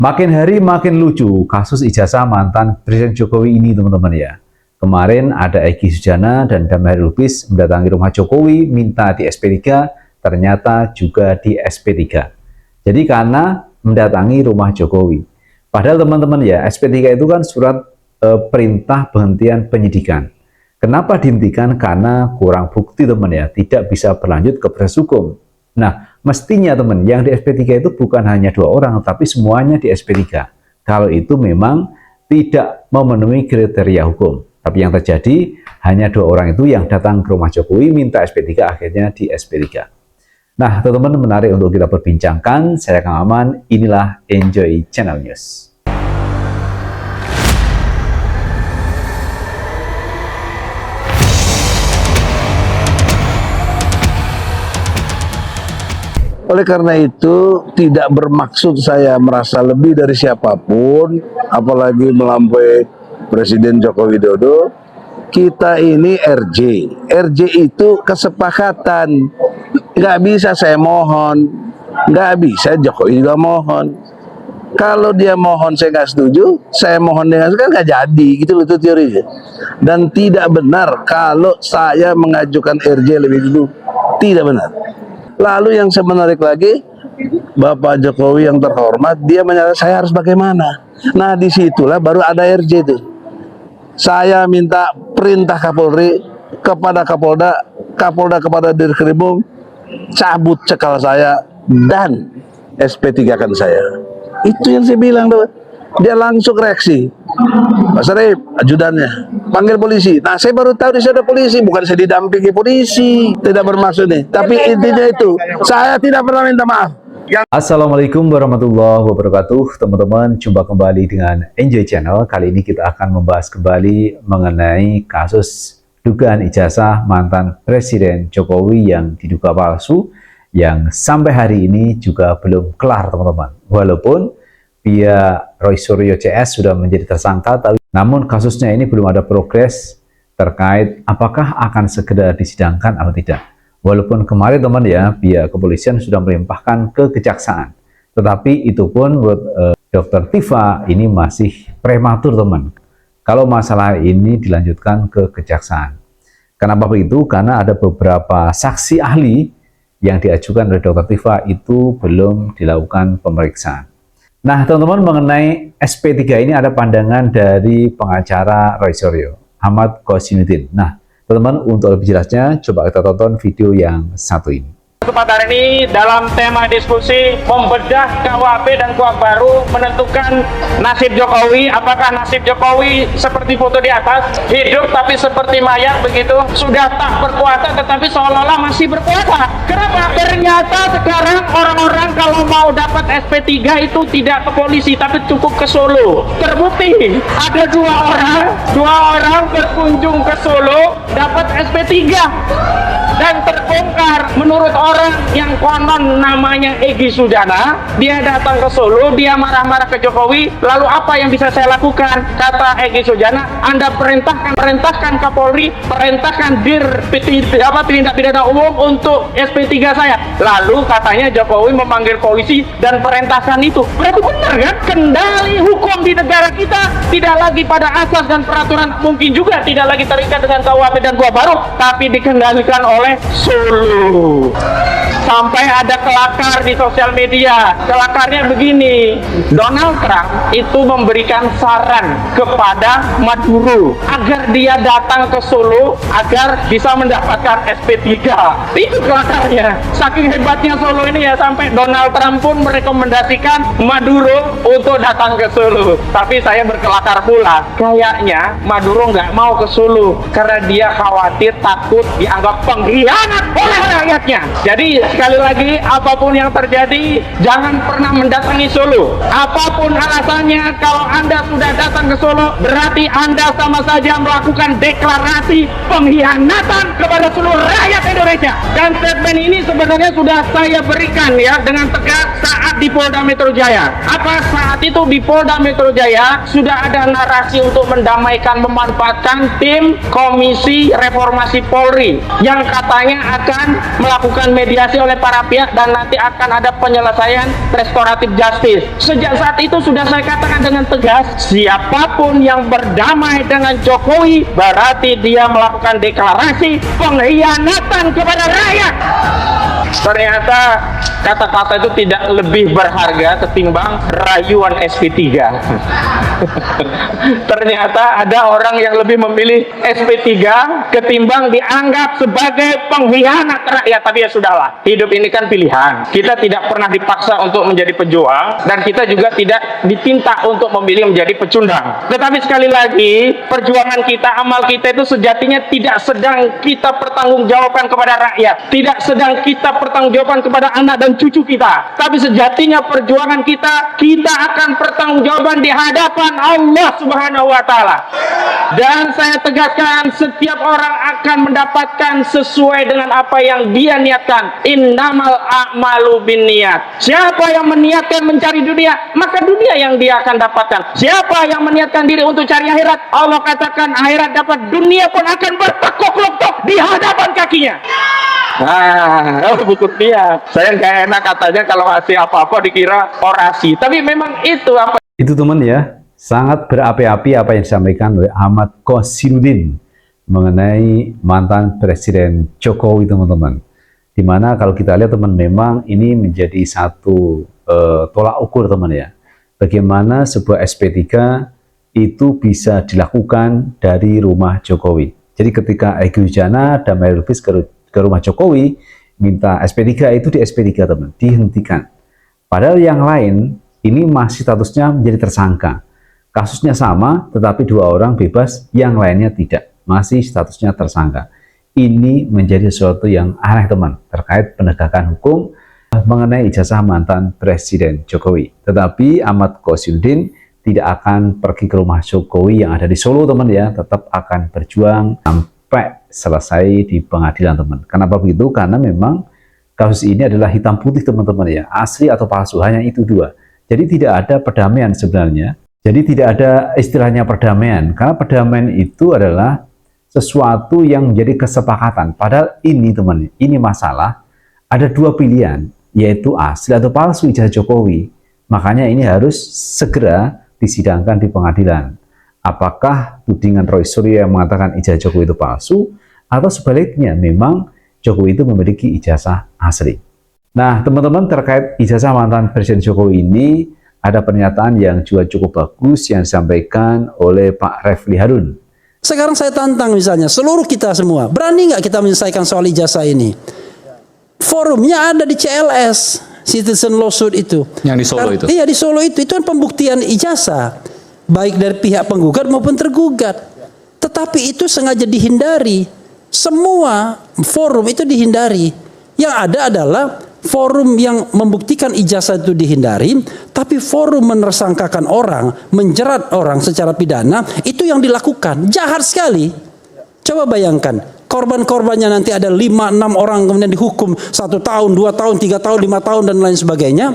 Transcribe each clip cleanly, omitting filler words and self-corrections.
Makin hari makin lucu kasus ijazah mantan Presiden Jokowi ini, teman-teman ya. Kemarin ada Egy Sujana dan Damheri Lubis mendatangi rumah Jokowi minta di SP3, ternyata juga di SP3. Jadi karena mendatangi rumah Jokowi. Padahal teman-teman ya, SP3 itu kan surat perintah penghentian penyidikan. Kenapa dihentikan? Karena kurang bukti, teman ya, tidak bisa berlanjut ke proses hukum. Nah, mestinya teman, yang di SP3 itu bukan hanya 2 orang, tapi semuanya di SP3. Kalau itu memang tidak memenuhi kriteria hukum. Tapi yang terjadi, hanya 2 orang itu yang datang ke rumah Jokowi minta SP3, akhirnya di SP3. Nah, teman-teman, menarik untuk kita perbincangkan. Saya Kang Aman, inilah Enjoy Channel News. Oleh karena itu, tidak bermaksud saya merasa lebih dari siapapun, apalagi melampaui Presiden Joko Widodo. Kita ini RJ. RJ itu kesepakatan. Nggak bisa saya mohon, nggak bisa Jokowi juga mohon. Kalau dia mohon saya nggak setuju, saya mohon dengan kan nggak jadi, gitu loh itu teorinya. Dan tidak benar kalau saya mengajukan RJ lebih dulu, tidak benar. Lalu yang menarik lagi, Bapak Jokowi yang terhormat, dia menyatakan saya harus bagaimana. Nah disitulah baru ada RJ itu. Saya minta perintah Kapolri kepada Kapolda, Kapolda kepada Dirkrimum, cabut cekal saya dan SP3 kan saya. Itu yang saya bilang tuh. Dia langsung reaksi, Pak Sarip, ajudannya, panggil polisi. Nah saya baru tahu di sana ada polisi, bukan saya didampingi polisi, tidak bermaksud nih. Tapi intinya itu, saya tidak pernah minta maaf. Assalamualaikum warahmatullahi wabarakatuh, teman-teman. Jumpa kembali dengan Enjoy Channel. Kali ini kita akan membahas kembali mengenai kasus dugaan ijazah mantan Presiden Jokowi yang diduga palsu, yang sampai hari ini juga belum kelar, teman-teman. Walaupun pihak Roy Suryo CS sudah menjadi tersangka, namun kasusnya ini belum ada progres terkait apakah akan segera disidangkan atau tidak. Walaupun kemarin teman ya, pihak kepolisian sudah melimpahkan ke kejaksaan, tetapi itu pun menurut Dr. Tifa ini masih prematur, teman. Kalau masalah ini dilanjutkan ke kejaksaan. Kenapa begitu? Karena ada beberapa saksi ahli yang diajukan oleh Dr. Tifa itu belum dilakukan pemeriksaan. Nah, teman-teman, mengenai SP3 ini ada pandangan dari pengacara Roy Suryo, Ahmad Qasimuddin. Nah, teman-teman, untuk lebih jelasnya, coba kita tonton video yang satu ini. Kesempatan ini dalam tema diskusi membedah KUHP dan KUHP baru, menentukan nasib Jokowi. Apakah nasib Jokowi seperti foto di atas, hidup tapi seperti mayat begitu, sudah tak berkuasa tetapi seolah-olah masih berkuasa. Kenapa? Ternyata sekarang orang-orang kalau mau dapat SP3 itu tidak ke polisi tapi cukup ke Solo. Terbukti ada dua orang berkunjung ke Solo dapat SP3 dan terbongkar menurut orang yang konon namanya Egy Sujana. Dia datang ke Solo, dia marah-marah ke Jokowi. Lalu apa yang bisa saya lakukan? Kata Egy Sujana, Anda perintahkan Kapolri, perintahkan tindak pidana umum untuk SP3 saya. Lalu katanya Jokowi memanggil polisi dan perintahkan itu. Berarti benar kan? Kendali hukum di negara kita tidak lagi pada asas dan peraturan, mungkin juga tidak lagi terikat dengan KUHP dan KUHP baru, tapi dikendalikan oleh Solo. Sampai ada kelakar di sosial media. Kelakarnya begini, Donald Trump itu memberikan saran kepada Maduro agar dia datang ke Solo agar bisa mendapatkan SP3. Itu kelakarnya. Saking hebatnya Solo ini ya, sampai Donald Trump pun merekomendasikan Maduro untuk datang ke Solo. Tapi saya berkelakar pula, kayaknya Maduro nggak mau ke Solo karena dia khawatir, takut dianggap pengkhianat oleh rakyatnya. Jadi sekali lagi, apapun yang terjadi, jangan pernah mendatangi Solo. Apapun alasannya, kalau Anda sudah datang ke Solo, berarti Anda sama saja melakukan deklarasi pengkhianatan kepada seluruh rakyat Indonesia. Dan statement ini sebenarnya sudah saya berikan ya dengan tegas saat di Polda Metro Jaya. Apa saat itu di Polda Metro Jaya sudah ada narasi untuk mendamaikan, memanfaatkan tim Komisi Reformasi Polri yang katanya akan melakukan mediasi oleh oleh para pihak dan nanti akan ada penyelesaian restoratif justice. Sejak saat itu sudah saya katakan dengan tegas, siapapun yang berdamai dengan Jokowi berarti dia melakukan deklarasi pengkhianatan kepada rakyat. Ternyata kata-kata itu tidak lebih berharga ketimbang rayuan SP3. Ternyata ada orang yang lebih memilih SP3 ketimbang dianggap sebagai pengkhianat rakyat. Tapi ya sudahlah, hidup ini kan pilihan. Kita tidak pernah dipaksa untuk menjadi pejuang dan kita juga tidak ditinta untuk memilih menjadi pecundang. Tetapi sekali lagi, perjuangan kita, amal kita itu sejatinya tidak sedang kita pertanggungjawabkan kepada rakyat, tidak sedang kita pertanggungjawaban kepada anak dan cucu kita, tapi sejatinya perjuangan kita akan pertanggungjawaban di hadapan Allah Subhanahu wa Ta'ala. Dan saya tegaskan, setiap orang akan mendapatkan sesuai dengan apa yang dia niatkan. Innamal a'malu binniyat. Siapa yang meniatkan mencari dunia, maka dunia yang dia akan dapatkan. Siapa yang meniatkan diri untuk cari akhirat, Allah katakan akhirat dapat, dunia pun akan bertekuk-lukuk di hadapan kakinya. Buku dia. Saya nggak enak katanya kalau ngasih apa-apa dikira orasi. Tapi memang itu apa. Itu teman ya, sangat berapi-api apa yang disampaikan oleh Ahmad Qasiruddin mengenai mantan Presiden Jokowi, teman-teman. Dimana kalau kita lihat teman, memang ini menjadi satu tolak ukur teman ya. Bagaimana sebuah SP3 itu bisa dilakukan dari rumah Jokowi. Jadi ketika Egy Sujana dan Mario Lubis ke rumah Jokowi, minta SP3 itu di SP3 teman, dihentikan. Padahal yang lain ini masih statusnya menjadi tersangka. Kasusnya sama, tetapi 2 orang bebas, yang lainnya tidak, masih statusnya tersangka. Ini menjadi sesuatu yang aneh teman, terkait penegakan hukum mengenai ijazah mantan Presiden Jokowi. Tetapi Ahmad Qasiruddin tidak akan pergi ke rumah Jokowi yang ada di Solo teman ya, tetap akan berjuang sampai selesai di pengadilan teman. Kenapa begitu? Karena memang kasus ini adalah hitam putih teman-teman ya, asli atau palsu, hanya itu 2. Jadi tidak ada perdamaian sebenarnya. Jadi tidak ada istilahnya perdamaian, karena perdamaian itu adalah sesuatu yang menjadi kesepakatan. Padahal ini teman, ini masalah, ada 2 pilihan, yaitu asli atau palsu ijazah Jokowi. Makanya ini harus segera disidangkan di pengadilan. Apakah tudingan Roy Suryo yang mengatakan ijazah Jokowi itu palsu, atau sebaliknya memang Jokowi itu memiliki ijazah asli. Nah teman-teman, terkait ijazah mantan Presiden Jokowi ini ada pernyataan yang juga cukup bagus yang disampaikan oleh Pak Refli Harun. Sekarang saya tantang misalnya seluruh kita semua, berani nggak kita menyelesaikan soal ijazah ini? Forumnya ada di CLS, Citizen Lawsuit itu. Yang di Solo itu? Iya di Solo itu kan pembuktian ijazah, baik dari pihak penggugat maupun tergugat. Tetapi itu sengaja dihindari, semua forum itu dihindari. Yang ada adalah forum yang membuktikan ijazah itu dihindari, tapi forum menersangkakan orang, menjerat orang secara pidana, itu yang dilakukan. Jahat sekali. Coba bayangkan, korban-korbannya nanti ada 5-6 orang kemudian dihukum 1 tahun, 2 tahun, 3 tahun, 5 tahun dan lain sebagainya.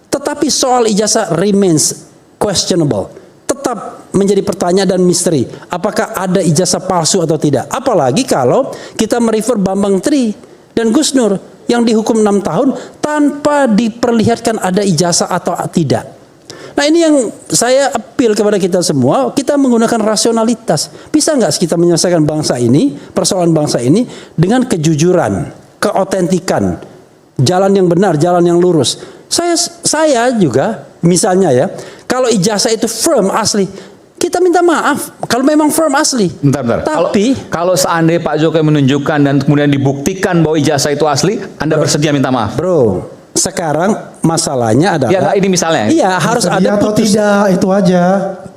Tetapi soal ijazah remains questionable. Tetap menjadi pertanyaan dan misteri. Apakah ada ijazah palsu atau tidak? Apalagi kalau kita merefer Bambang Tri dan Gus Nur yang dihukum 6 tahun tanpa diperlihatkan ada ijazah atau tidak. Nah ini yang saya appeal kepada kita semua, kita menggunakan rasionalitas. Bisa nggak kita menyelesaikan bangsa ini, persoalan bangsa ini dengan kejujuran, keotentikan, jalan yang benar, jalan yang lurus. Saya juga misalnya ya, kalau ijazah itu firm asli, kita minta maaf kalau memang firm asli. Bentar. Tapi kalau seandainya Pak Jokowi menunjukkan dan kemudian dibuktikan bahwa ijazah itu asli, Anda bersedia minta maaf? bro, sekarang masalahnya adalah Ya nggak, ini misalnya. iya harus ada atau tidak, itu aja.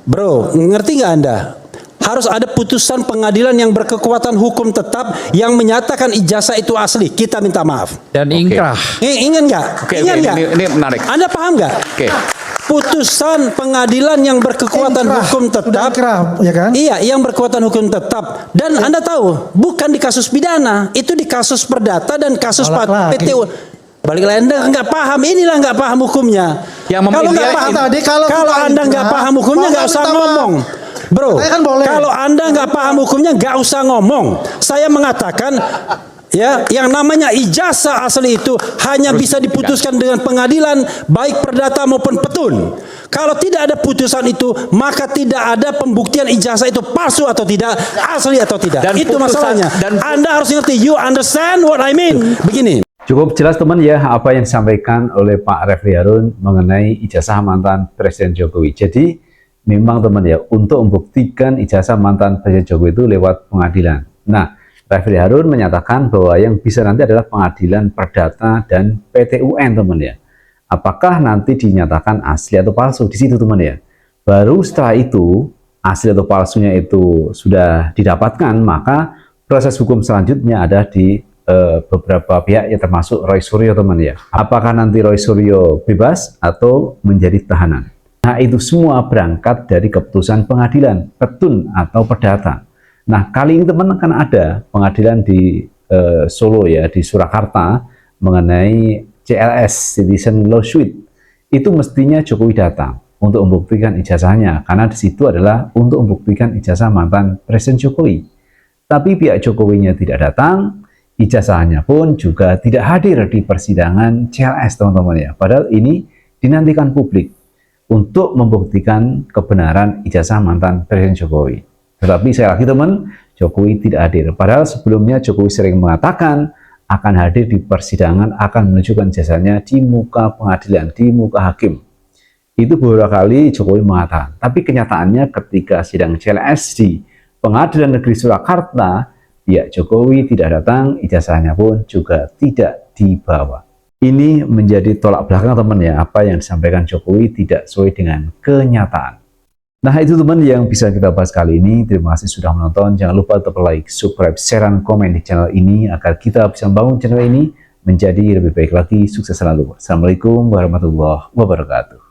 Bro, ngerti nggak Anda? Harus ada putusan pengadilan yang berkekuatan hukum tetap yang menyatakan ijazah itu asli. Kita minta maaf. Dan ingkrah. Ingat nggak? Oke, Ingat nggak? ini menarik. Anda paham nggak? Oke. Putusan pengadilan yang berkekuatan Ingkrah. hukum tetap. Sudah ingkrah, ya kan? Iya, yang berkekuatan hukum tetap. Dan Anda tahu, bukan di kasus pidana, itu di kasus perdata dan kasus Tolak lagi. PTU. Balik lagi, Anda nggak paham, inilah nggak paham hukumnya. Yang Kalau memilih nggak paham, tadi, kalau kalau sudah Anda nggak ingkrah, paham hukumnya nggak usah minta maaf. ngomong. Bro, Saya kan boleh. kalau Anda nggak paham hukumnya nggak usah ngomong. Saya mengatakan Ya, yang namanya ijazah asli itu hanya bisa diputuskan dengan pengadilan baik perdata maupun petun. Kalau tidak ada putusan itu, maka tidak ada pembuktian ijazah itu palsu atau tidak, asli atau tidak. Dan itu putusan- masalahnya. dan- Anda harus ngerti. You understand what I mean? Begini. Cukup jelas teman ya apa yang disampaikan oleh Pak Refli Harun mengenai ijazah mantan Presiden Jokowi. Jadi memang teman ya, untuk membuktikan ijazah mantan Presiden Jokowi itu lewat pengadilan. Nah, Refli Harun menyatakan bahwa yang bisa nanti adalah pengadilan perdata dan PT UN teman ya. Apakah nanti dinyatakan asli atau palsu di situ teman ya. Baru setelah itu asli atau palsunya itu sudah didapatkan, maka proses hukum selanjutnya ada di beberapa pihak yang termasuk Roy Suryo teman ya. Apakah nanti Roy Suryo bebas atau menjadi tahanan? Nah, itu semua berangkat dari keputusan pengadilan, petun atau perdata. Nah, kali ini teman akan ada pengadilan di Solo ya, di Surakarta mengenai CLS, Citizen Law Suite. Itu mestinya Jokowi datang untuk membuktikan ijazahnya, karena di situ adalah untuk membuktikan ijazah mantan Presiden Jokowi. Tapi pihak Jokowinya tidak datang, ijazahnya pun juga tidak hadir di persidangan CLS teman-teman ya. Padahal ini dinantikan publik untuk membuktikan kebenaran ijazah mantan Presiden Jokowi. Tetapi saya lagi teman, Jokowi tidak hadir. Padahal sebelumnya Jokowi sering mengatakan akan hadir di persidangan, akan menunjukkan ijazahnya di muka pengadilan, di muka hakim. Itu beberapa kali Jokowi mengatakan. Tapi kenyataannya ketika sidang CLS di Pengadilan Negeri Surakarta, pihak Jokowi tidak datang, ijazahnya pun juga tidak dibawa. Ini menjadi tolak belakang teman ya, apa yang disampaikan Jokowi tidak sesuai dengan kenyataan. Nah itu teman yang bisa kita bahas kali ini. Terima kasih sudah menonton. Jangan lupa tetap like, subscribe, share, dan komen di channel ini agar kita bisa membangun channel ini menjadi lebih baik lagi. Sukses selalu. Assalamualaikum warahmatullahi wabarakatuh.